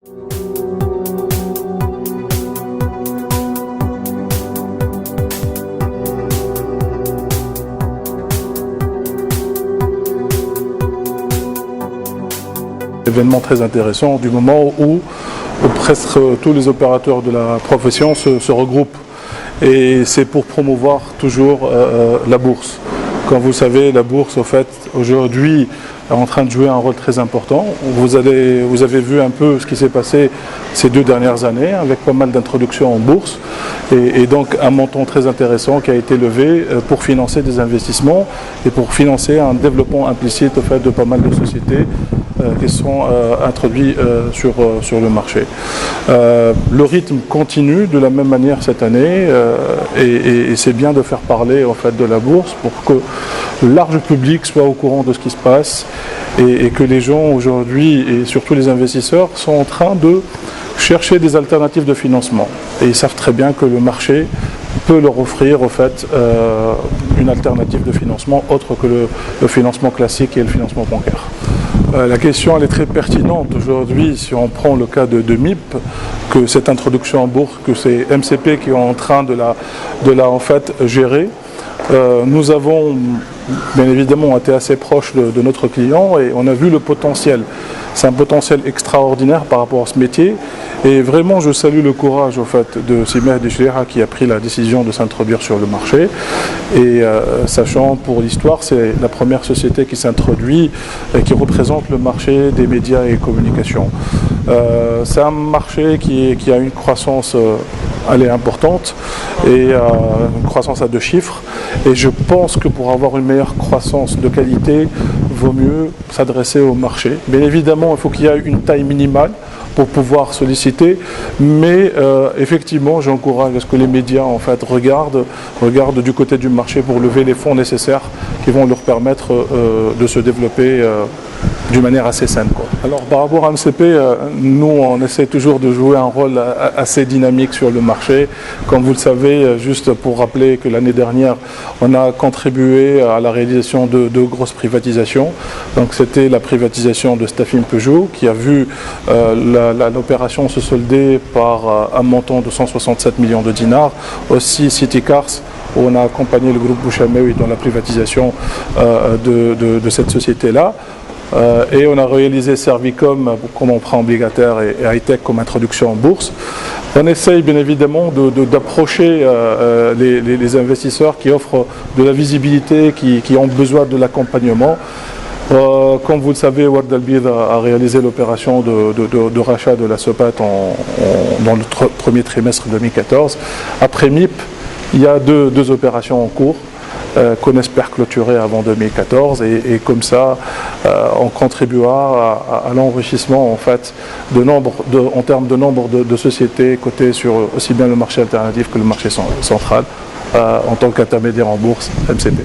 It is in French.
Événement très intéressant du moment où presque tous les opérateurs de la profession se regroupent. Et c'est pour promouvoir toujours la bourse. Comme vous le savez, la bourse, au fait, aujourd'hui, est en train de jouer un rôle très important. Vous avez vu un peu ce qui s'est passé ces 2 dernières années, avec pas mal d'introductions en bourse, et donc un montant très intéressant qui a été levé pour financer des investissements et pour financer un développement implicite, au fait, de pas mal de sociétés qui sont introduits sur le marché. Le rythme continue de la même manière cette année et c'est bien de faire parler, en fait, de la bourse pour que le large public soit au courant de ce qui se passe et que les gens aujourd'hui, et surtout les investisseurs, sont en train de chercher des alternatives de financement. Et ils savent très bien que le marché peut leur offrir, en fait, une alternative de financement autre que le financement classique et le financement bancaire. La question elle est très pertinente aujourd'hui si on prend le cas de MIP, que cette introduction en bourse, que c'est MCP qui est en train de la en fait gérer. Nous avons bien évidemment été assez proches de notre client et on a vu le potentiel. C'est un potentiel extraordinaire par rapport à ce métier et vraiment je salue le courage, en fait, de Simer Dichlera qui a pris la décision de s'introduire sur le marché et sachant pour l'histoire c'est la première société qui s'introduit et qui représente le marché des médias et communications. C'est un marché qui a une croissance elle est importante et une croissance à 2 chiffres et je pense que pour avoir une meilleure croissance de qualité, vaut mieux s'adresser au marché. Bien évidemment, il faut qu'il y ait une taille minimale pour pouvoir solliciter, mais effectivement, j'encourage à ce que les médias, en fait, regardent du côté du marché pour lever les fonds nécessaires qui vont leur permettre de se développer d'une manière assez saine, quoi. Alors par rapport à MCP, nous on essaie toujours de jouer un rôle assez dynamique sur le marché. Comme vous le savez, juste pour rappeler que l'année dernière, on a contribué à la réalisation de 2 grosses privatisations. Donc c'était la privatisation de Stafim Peugeot qui a vu l'opération se solder par un montant de 167 millions de dinars. Aussi City Cars, où on a accompagné le groupe Bouchamewi dans la privatisation de cette société-là. Et on a réalisé Servicom comme emprunt obligataire et Hightech comme introduction en bourse. On essaye bien évidemment d'approcher les investisseurs qui offrent de la visibilité, qui ont besoin de l'accompagnement. Comme vous le savez, Ward Al-Bid a réalisé l'opération de rachat de la Sopat dans le premier trimestre 2014. Après MIP, il y a deux opérations en cours qu'on espère clôturer avant 2014 et comme ça on contribuera à l'enrichissement, en fait, en termes de nombre de sociétés cotées sur aussi bien le marché alternatif que le marché central en tant qu'intermédiaire en bourse MCP.